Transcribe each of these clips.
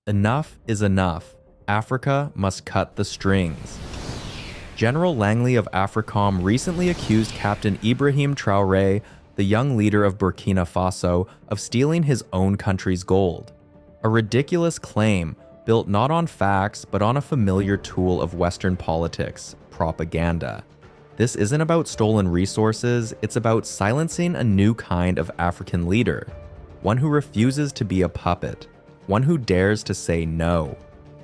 Enough is enough. Africa must cut the strings. General Langley of AFRICOM recently accused Captain Ibrahim Traoré, the young leader of Burkina Faso, of stealing his own country's gold. A ridiculous claim built not on facts but on a familiar tool of Western politics, propaganda. This isn't about stolen resources, it's about silencing a new kind of African leader, one who refuses to be a puppet, one who dares to say no,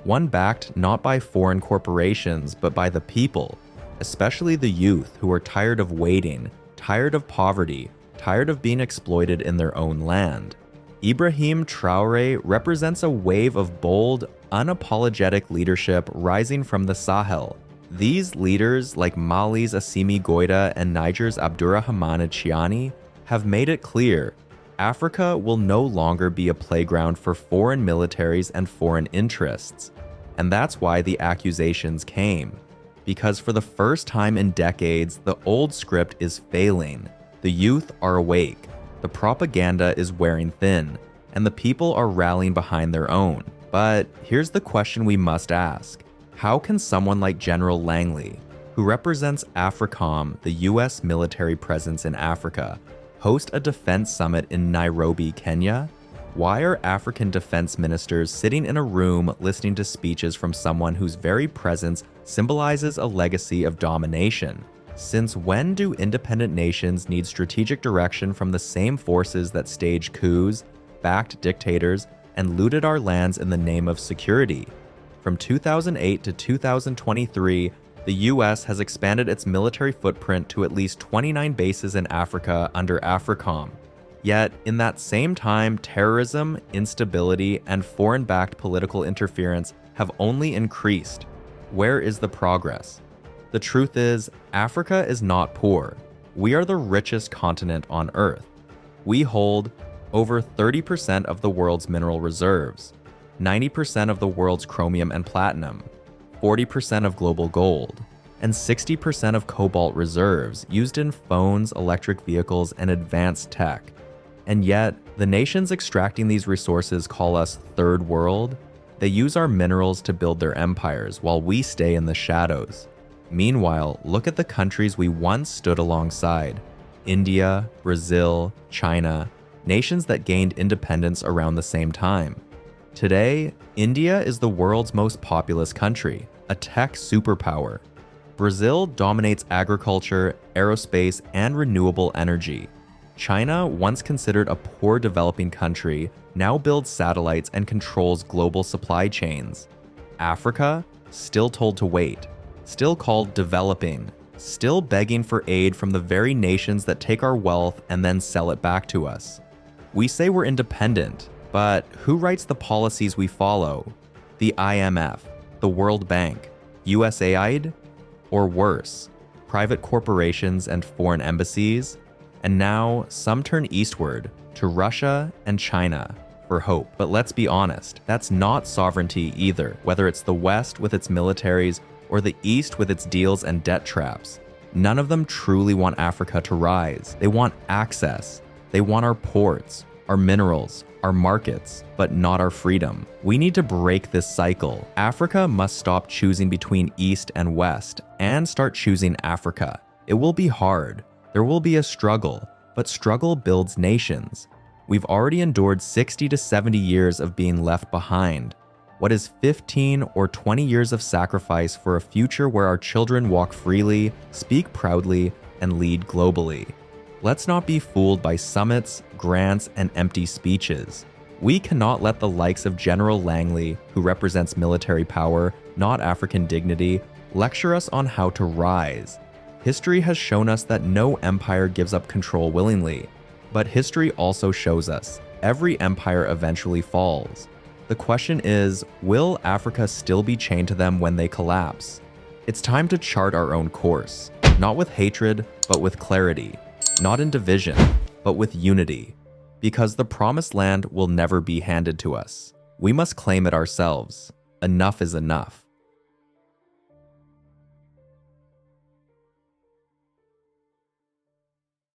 one backed not by foreign corporations but by the people, especially the youth who are tired of waiting, tired of poverty, tired of being exploited in their own land. Ibrahim Traoré represents a wave of bold, unapologetic leadership rising from the Sahel. These leaders, like Mali's Assimi Goïta and Niger's Abdourahmane Tchiani, have made it clear Africa will no longer be a playground for foreign militaries and foreign interests. And that's why the accusations came. Because for the first time in decades, the old script is failing. The youth are awake, the propaganda is wearing thin, and the people are rallying behind their own. But here's the question we must ask. How can someone like General Langley, who represents AFRICOM, the US military presence in Africa, host a defense summit in Nairobi, Kenya? Why are African defense ministers sitting in a room listening to speeches from someone whose very presence symbolizes a legacy of domination? Since when do independent nations need strategic direction from the same forces that staged coups, backed dictators, and looted our lands in the name of security? From 2008 to 2023, the US has expanded its military footprint to at least 29 bases in Africa under AFRICOM. Yet, in that same time, terrorism, instability, and foreign-backed political interference have only increased. Where is the progress? The truth is, Africa is not poor. We are the richest continent on Earth. We hold over 30% of the world's mineral reserves, 90% of the world's chromium and platinum, 40% of global gold, and 60% of cobalt reserves used in phones, electric vehicles, and advanced tech. And yet, the nations extracting these resources call us third world. They use our minerals to build their empires while we stay in the shadows. Meanwhile, look at the countries we once stood alongside: India, Brazil, China, nations that gained independence around the same time. Today, India is the world's most populous country, a tech superpower. Brazil dominates agriculture, aerospace, and renewable energy. China, once considered a poor developing country, now builds satellites and controls global supply chains. Africa, still told to wait, still called developing, still begging for aid from the very nations that take our wealth and then sell it back to us. We say we're independent, but who writes the policies we follow? The IMF, the World Bank, USAID, or worse, private corporations and foreign embassies? And now, some turn eastward to Russia and China for hope. But let's be honest, that's not sovereignty either, whether it's the West with its militaries or the East with its deals and debt traps. None of them truly want Africa to rise. They want access. They want our ports, our minerals, our markets, but not our freedom. We need to break this cycle. Africa must stop choosing between East and West and start choosing Africa. It will be hard. There will be a struggle, but struggle builds nations. We've already endured 60 to 70 years of being left behind. What is 15 or 20 years of sacrifice for a future where our children walk freely, speak proudly, and lead globally? Let's not be fooled by summits, grants, and empty speeches. We cannot let the likes of General Langley, who represents military power, not African dignity, lecture us on how to rise. History has shown us that no empire gives up control willingly, but history also shows us every empire eventually falls. The question is, will Africa still be chained to them when they collapse? It's time to chart our own course, not with hatred, but with clarity. Not in division, but with unity. Because the promised land will never be handed to us. We must claim it ourselves. Enough is enough.